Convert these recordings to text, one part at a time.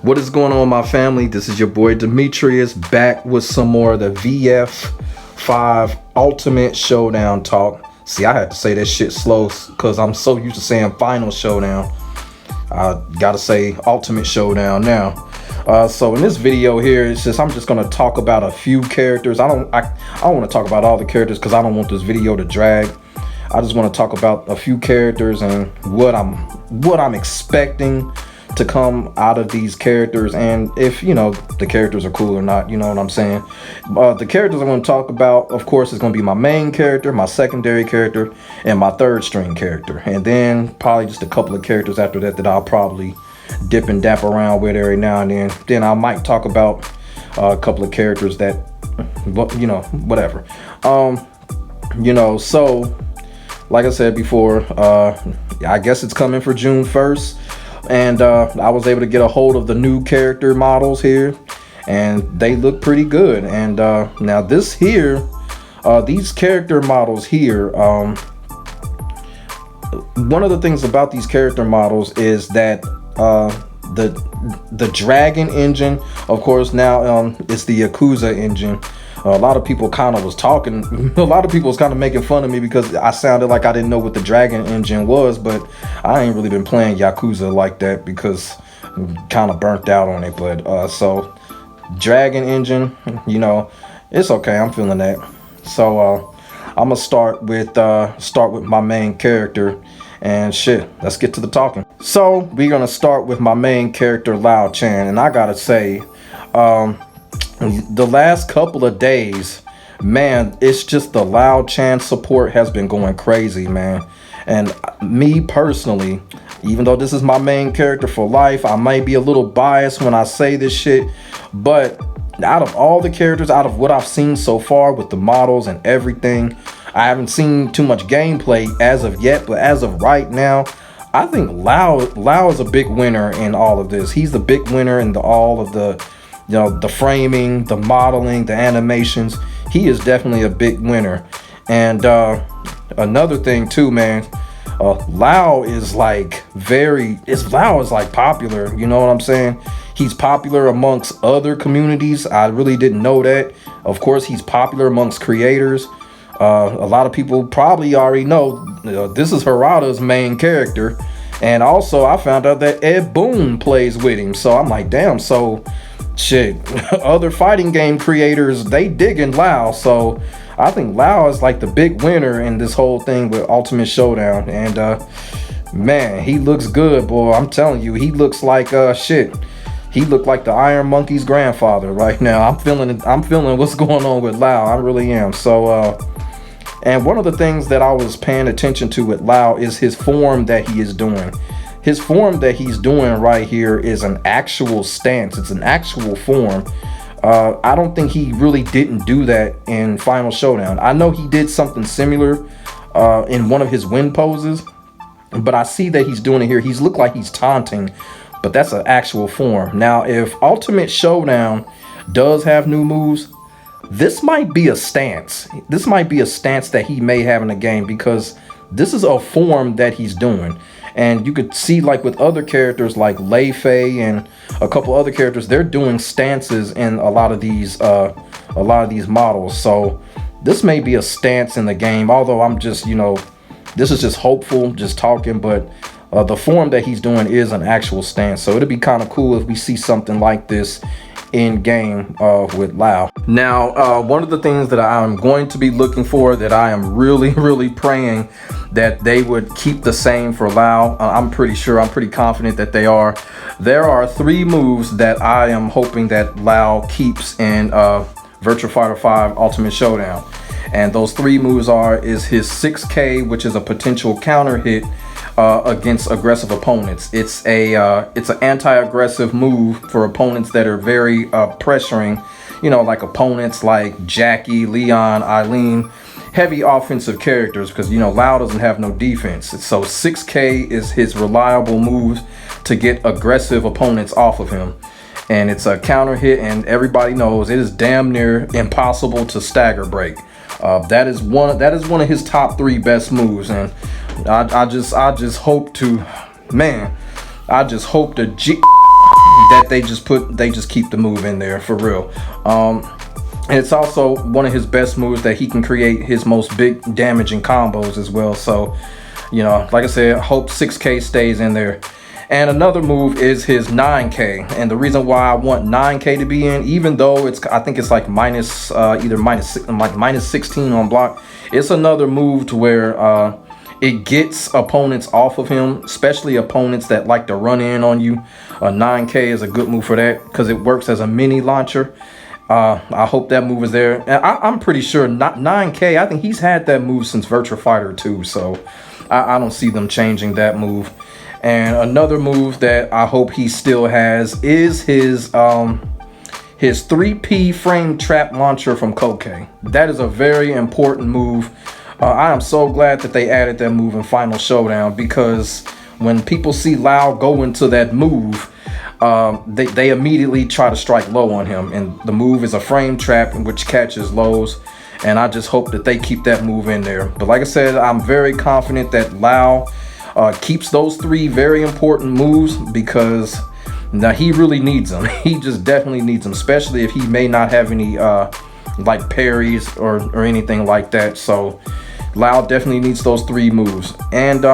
What is going on, my family? This is your boy Demetrius, back with some more of the VF5 Ultimate Showdown talk. See, I had to say that shit slow because I'm so used to saying Final Showdown. I gotta say Ultimate Showdown now. So in this video here, I'm just gonna talk about a few characters. I don't want to talk about all the characters because I don't want this video to drag. I just want to talk about a few characters and what I'm expecting to come out of these characters, and if the characters are cool or not, you know what I'm saying. The characters I'm going to talk about, of course, is going to be my main character, my secondary character, and my third string character, and then probably just a couple of characters after that that I'll probably dip and dap around with every now and then. Then I might talk about a couple of characters that whatever. So like I said before, I guess it's coming for June 1st. And I was able to get a hold of the new character models here, and they look pretty good. And now this here, these character models here, one of the things about these character models is that the dragon engine, of course, now it's the Yakuza engine. A lot of people kind of was talking, a lot of people was kind of making fun of me because I sounded like I didn't know what the dragon engine was, but I ain't really been playing Yakuza like that because I'm kind of burnt out on it. But so dragon engine, it's okay, I'm feeling that. So I'm gonna start with my main character, and shit, let's get to the talking. So we're gonna start with my main character, Lau Chan, and I gotta say, the last couple of days, man, it's just the Lau Chan support has been going crazy, man. And me personally, even though this is my main character for life, I might be a little biased when I say this shit, but out of all the characters, out of what I've seen so far with the models and everything, I haven't seen too much gameplay as of yet, but as of right now, I think Lau is a big winner in all of this. He's the big winner in all of the the framing, the modeling, the animations. He is definitely a big winner. And another thing too, man, Lau is like popular, you know what I'm saying? He's popular amongst other communities. I really didn't know that. Of course, he's popular amongst creators. A lot of people probably already know this is Harada's main character. And also I found out that Ed Boon plays with him. So I'm like, damn, so shit, other fighting game creators, they digging Lau. So I think Lau is like the big winner in this whole thing with Ultimate Showdown. And man, he looks good, boy. I'm telling you, he looks like shit. He looked like the Iron Monkey's grandfather right now. I'm feeling what's going on with Lau. I really am. So and one of the things that I was paying attention to with Lau is his form that he is doing. His form that he's doing right here is an actual stance. It's an actual form. I don't think he really didn't do that in Final Showdown. I know he did something similar in one of his win poses, but I see that he's doing it here. He's looked like he's taunting, but that's an actual form. Now, if Ultimate Showdown does have new moves, this might be a stance. This might be a stance that he may have in the game, because this is a form that he's doing. And you could see, like with other characters like Lei Fei and a couple other characters, they're doing stances in a lot of these models. So this may be a stance in the game, although I'm just, this is just hopeful, just talking, but the form that he's doing is an actual stance. So it'd be kind of cool if we see something like this in game with Lau. Now, one of the things that I'm going to be looking for, that I am really praying that they would keep the same for Lau. I'm pretty confident that they are. There are 3 moves that I am hoping that Lau keeps in Virtua Fighter 5 Ultimate Showdown. And those 3 moves is his 6K, which is a potential counter hit against aggressive opponents. It's an anti-aggressive move for opponents that are very pressuring, like opponents like Jackie, Leon, Eileen, heavy offensive characters, because Lau doesn't have no defense. So 6K is his reliable move to get aggressive opponents off of him, and it's a counter hit, and everybody knows it is damn near impossible to stagger break. That is one of his top 3 best moves, and I just hope to that they just keep the move in there for real. And it's also one of his best moves that he can create his most big damaging combos as well. So, you know, like I said, hope 6K stays in there. And another move is his 9K. And the reason why I want 9K to be in, even though I think it's like either minus 16 on block, it's another move to where it gets opponents off of him, especially opponents that like to run in on you. 9K is a good move for that because it works as a mini launcher. I hope that move is there. And I'm pretty sure 9K, I think he's had that move since Virtua Fighter 2, so I don't see them changing that move. And another move that I hope he still has is his 3P frame trap launcher from Koke. That is a very important move. I am so glad that they added that move in Final Showdown, because when people see Lau go into that move, they immediately try to strike low on him, and the move is a frame trap which catches lows, and I just hope that they keep that move in there. But like I said, I'm very confident that Lau keeps those 3 very important moves, because now he really needs them. He just definitely needs them, especially if he may not have any like parries or anything like that. So Lau definitely needs those 3 moves. And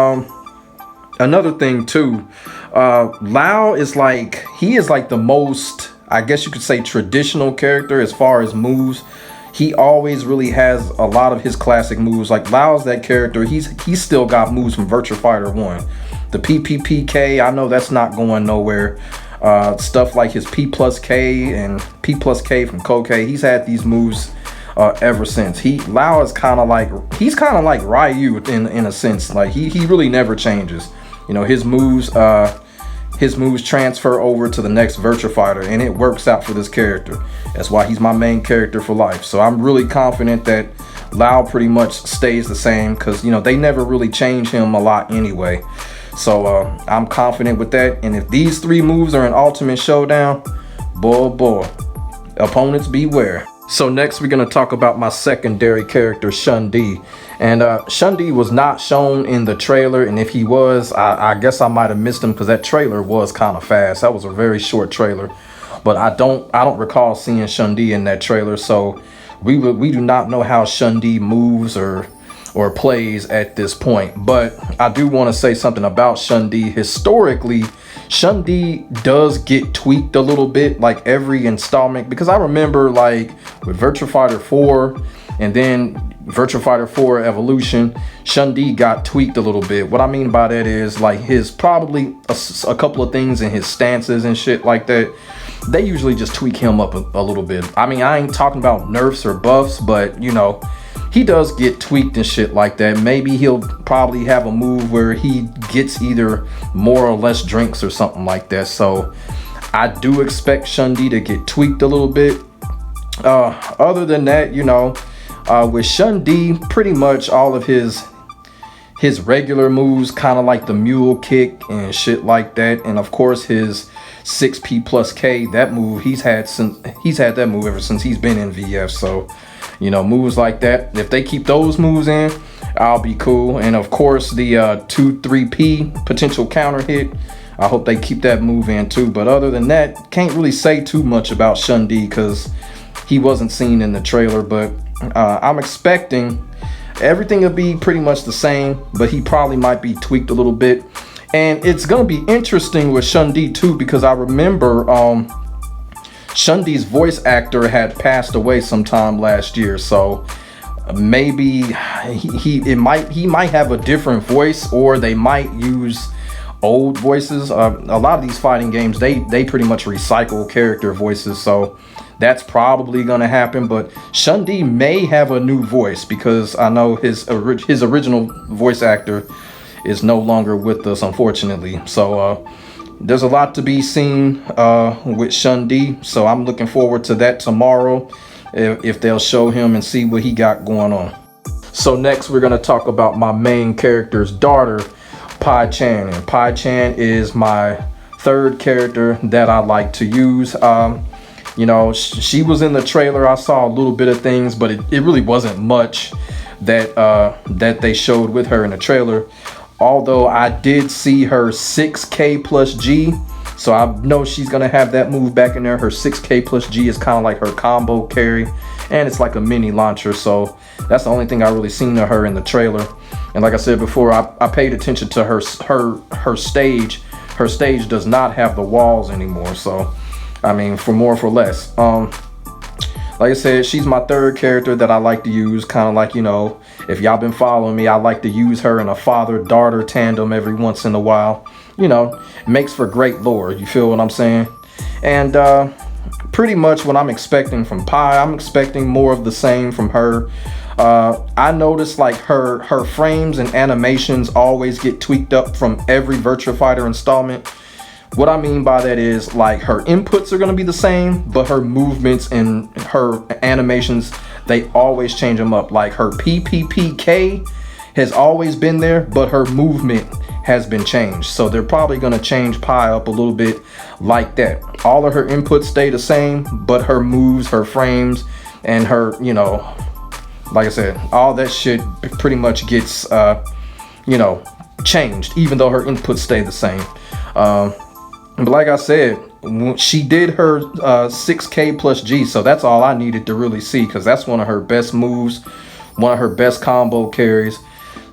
another thing too, Lau is like, he is like the most, I guess you could say, traditional character as far as moves. He always really has a lot of his classic moves. Like Lau's that character, he's still got moves from Virtua Fighter 1. The PPPK, I know that's not going nowhere. Stuff like his P plus K and P plus K from Koke, he's had these moves ever since. Lau is kind of like, he's kind of like Ryu in a sense. Like he really never changes. You know, his moves transfer over to the next Virtua Fighter, and it works out for this character. That's why he's my main character for life. So I'm really confident that Lau pretty much stays the same, because, you know, they never really change him a lot anyway. So I'm confident with that. And if these 3 moves are in Ultimate Showdown, boy, opponents beware. So next we're going to talk about my secondary character, Shun-Di. And Shun-Di was not shown in the trailer, and if he was, I guess I might have missed him, because that trailer was kind of fast. That was a very short trailer, but I don't recall seeing Shun-Di in that trailer. So we do not know how Shun-Di moves or plays at this point. But I do want to say something about Shun-Di. Historically, Shun-Di does get tweaked a little bit, like every installment, because I remember like with Virtua Fighter 4 and then Virtua Fighter 4 Evolution, Shun-Di got tweaked a little bit. What I mean by that is like his probably a couple of things in his stances and shit like that. They usually just tweak him up a little bit. I mean, I ain't talking about nerfs or buffs, but you know, he does get tweaked and shit like that. Maybe he'll probably have a move where he gets either more or less drinks or something like that. So I do expect Shun-Di to get tweaked a little bit. Other than that, you know, with Shun-Di, pretty much all of his regular moves, kind of like the mule kick and shit like that, and of course his 6P plus K, that move he's had that move ever since he's been in VF. So, you know, moves like that, if they keep those moves in, I'll be cool. And of course the 2-3P potential counter hit, I hope they keep that move in too. But other than that, can't really say too much about Shun-Di because he wasn't seen in the trailer. But I'm expecting everything will be pretty much the same, but he probably might be tweaked a little bit. And it's gonna be interesting with Shun-Di too, because I remember Shun-Di's voice actor had passed away sometime last year, so maybe he might have a different voice, or they might use old voices. A lot of these fighting games, they pretty much recycle character voices, so that's probably gonna happen. But Shun-Di may have a new voice, because I know his original voice actor is no longer with us, unfortunately. So there's a lot to be seen with Shun-Di, so I'm looking forward to that tomorrow, if they'll show him and see what he got going on. So next we're going to talk about my main character's daughter, Pai Chan. And Pai Chan is my third character that I like to use. You know, she was in the trailer. I saw a little bit of things, but it really wasn't much that they showed with her in the trailer. Although I did see her 6K plus G, so I know she's gonna have that move back in there. Her 6K plus G is kind of like her combo carry, and it's like a mini launcher. So that's the only thing I really seen of her in the trailer. And like I said before, I paid attention to her stage. Her stage does not have the walls anymore. So I mean, for more for less. Like I said, she's my third character that I like to use. Kind of like, you know, if y'all been following me, I like to use her in a father-daughter tandem every once in a while. You know, it makes for great lore. You feel what I'm saying? And pretty much what I'm expecting from Pai, I'm expecting more of the same from her. I noticed like her frames and animations always get tweaked up from every Virtua Fighter installment. What I mean by that is like her inputs are going to be the same, but her movements and her animations, they always change them up. Like her PPPK has always been there, but her movement has been changed. So they're probably going to change Pai up a little bit like that. All of her inputs stay the same, but her moves, her frames, and her, you know, like I said, all that shit pretty much gets, you know, changed, even though her inputs stay the same. But like I said, she did her 6K plus G, so that's all I needed to really see, because that's one of her best moves, one of her best combo carries.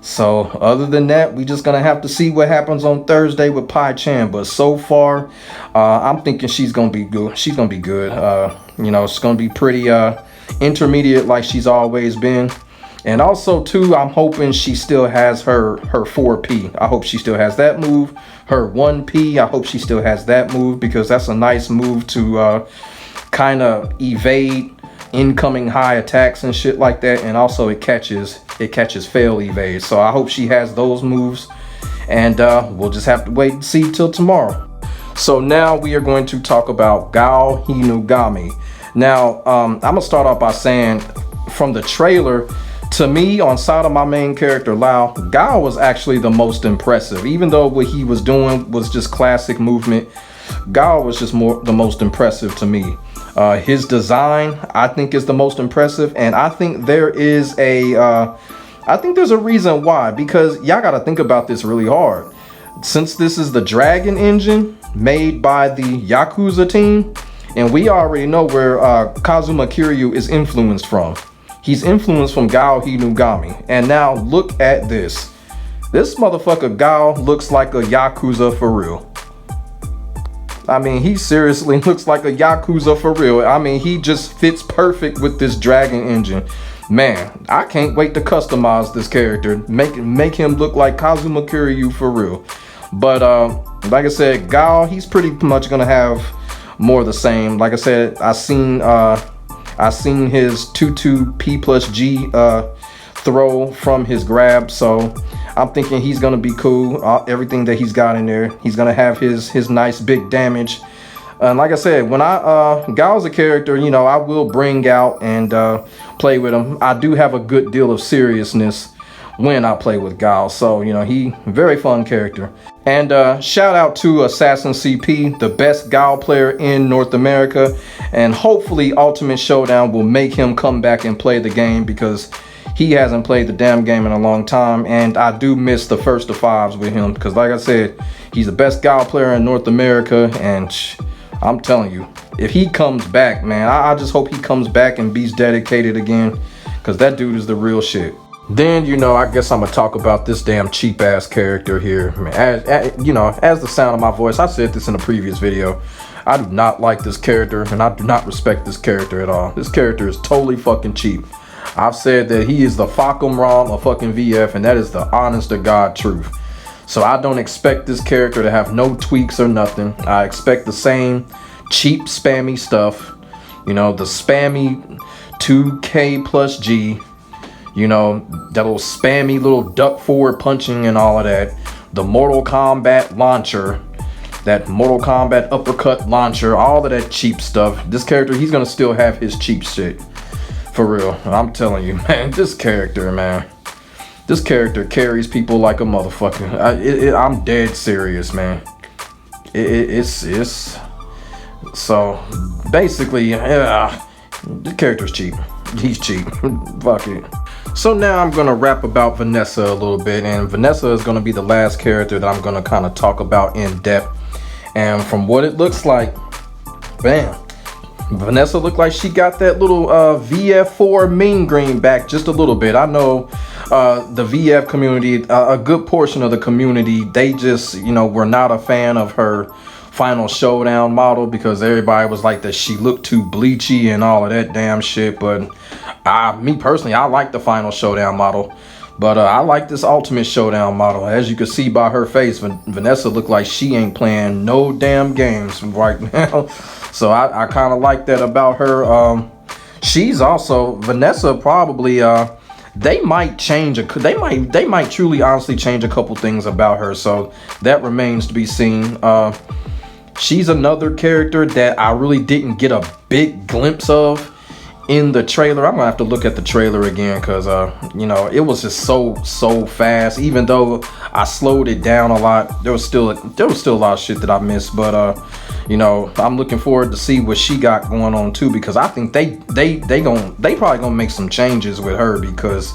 So other than that, we just gonna have to see what happens on Thursday with Pai Chan. But so far, I'm thinking she's gonna be good. She's gonna be good. You know, it's gonna be pretty intermediate like she's always been. And also too, I'm hoping she still has her 4P. I hope she still has that move. Her 1P, I hope she still has that move, because that's a nice move to kind of evade incoming high attacks and shit like that. And also it catches fail evade. So I hope she has those moves. And we'll just have to wait and see till tomorrow. So now we are going to talk about Gao Hinugami. Now, I'm gonna start off by saying, from the trailer, to me, on side of my main character Lau, Gao was actually the most impressive. Even though what he was doing was just classic movement, Gao was just the most impressive to me. His design, I think, is the most impressive, and I think there is there's a reason why, because y'all gotta think about this really hard. Since this is the Dragon engine made by the Yakuza team, and we already know where Kazuma Kiryu is influenced from. He's influenced from Gao Hinugami. And now look at this. This motherfucker Gao looks like a Yakuza for real. I mean, he seriously looks like a Yakuza for real. I mean, he just fits perfect with this Dragon engine. Man, I can't wait to customize this character. Make him look like Kazuma Kiryu for real. But like I said, Gao, he's pretty much gonna have more of the same. Like I said, I seen his 2-2 P plus G throw from his grab, so I'm thinking he's gonna be cool. Everything that he's got in there, he's gonna have his nice big damage. And like I said, when Gao's a character, you know, I will bring out and play with him. I do have a good deal of seriousness when I play with Gao, so you know, he very fun character. And shout out to Assassin CP, the best Gao player in North America, and hopefully Ultimate Showdown will make him come back and play the game, because he hasn't played the damn game in a long time, and I do miss the first of fives with him, because like I said, he's the best Gao player in North America. And I'm telling you, if he comes back, man, I just hope he comes back and be dedicated again, because that dude is the real shit. Then, you know, I guess I'm gonna talk about this damn cheap ass character here. Man, as the sound of my voice, I said this in a previous video, I do not like this character, and I do not respect this character at all. This character is totally fucking cheap. I've said that he is the Facom ROM of fucking VF, and that is the honest to God truth. So I don't expect this character to have no tweaks or nothing. I expect the same cheap spammy stuff. You know, the spammy 2K plus G. You know, that little spammy little duck forward punching and all of that. The Mortal Kombat launcher. That Mortal Kombat uppercut launcher. All of that cheap stuff. This character, he's gonna still have his cheap shit. For real. I'm telling you, man. This character, man. This character carries people like a motherfucker. I'm dead serious, man. It's so basically, yeah, the character's cheap. He's cheap. Fuck it. So now I'm gonna rap about Vanessa a little bit, and Vanessa is gonna be the last character that I'm gonna kind of talk about in depth. And from what it looks like, bam, Vanessa looked like she got that little VF4 mean green back just a little bit. I know the VF community, a good portion of the community, they just, you know, were not a fan of her final Showdown model because everybody was like that she looked too bleachy and all of that damn shit. But me personally, I like the final Showdown model. But I like this Ultimate Showdown model. As you can see by her face, Vanessa looked like she ain't playing no damn games right now. So I kind of like that about her. She's also, Vanessa probably, they might change, they might truly honestly change a couple things about her. So that remains to be seen. She's another character that I really didn't get a big glimpse of in the trailer. I'm gonna have to look at the trailer again because you know, it was just so fast. Even though I slowed it down a lot, there was still a lot of shit that I missed. But you know, I'm looking forward to see what she got going on too, because I think they probably gonna make some changes with her, because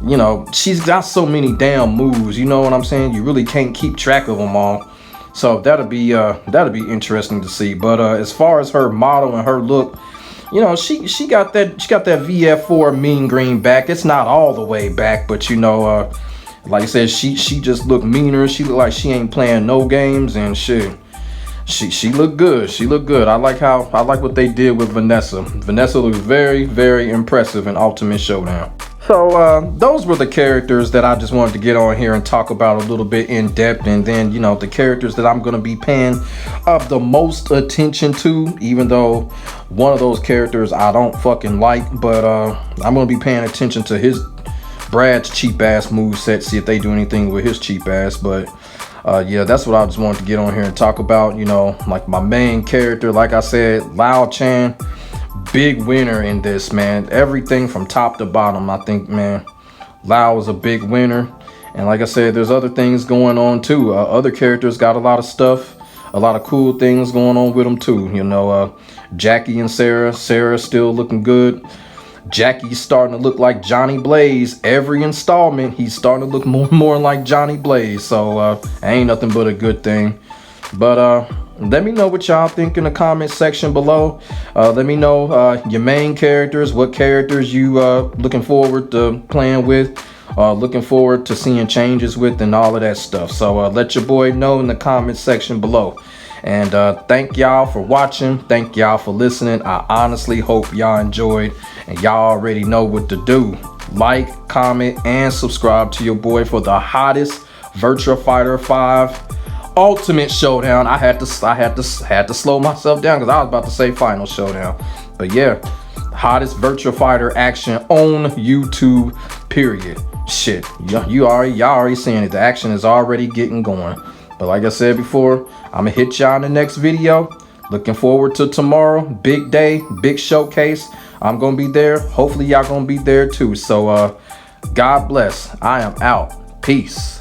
you know, she's got so many damn moves, you know what I'm saying? You really can't keep track of them all. So that'll be interesting to see. But as far as her model and her look, you know, she got that VF4 mean green back. It's not all the way back, but you know, like I said, she just looked meaner. She looked like she ain't playing no games, and shit, she looked good. She looked good. I like what they did with Vanessa. Vanessa looked very impressive in Ultimate Showdown. So those were the characters that I just wanted to get on here and talk about a little bit in depth. And then, you know, the characters that I'm going to be paying the most attention to, even though one of those characters I don't fucking like, but I'm going to be paying attention to Brad's cheap ass moveset, see if they do anything with his cheap ass. But yeah, that's what I just wanted to get on here and talk about. You know, like my main character, like I said, Lau Chan. Big winner in this, man. Everything from top to bottom, I think, man, Lau is a big winner. And like I said, there's other things going on too. Other characters got a lot of stuff, a lot of cool things going on with them too. You know, Jackie and Sarah still looking good. Jackie's starting to look like Johnny Blaze. Every installment, he's starting to look more and more like Johnny Blaze. So ain't nothing but a good thing. But let me know what y'all think in the comment section below. Let me know your main characters, what characters you looking forward to playing with, looking forward to seeing changes with, and all of that stuff. So let your boy know in the comment section below. And thank y'all for watching. Thank y'all for listening. I honestly hope y'all enjoyed, and y'all already know what to do. Like, comment, and subscribe to your boy for the hottest Virtua Fighter 5 Ultimate Showdown. I had to slow myself down because I was about to say Final Showdown. But yeah, hottest Virtua Fighter action on YouTube, period. Shit, y'all already seeing it. The action is already getting going. But like I said before, I'm gonna hit y'all in the next video. Looking forward to tomorrow. Big day, big showcase. I'm gonna be there. Hopefully y'all gonna be there too. So God bless. I am out. Peace.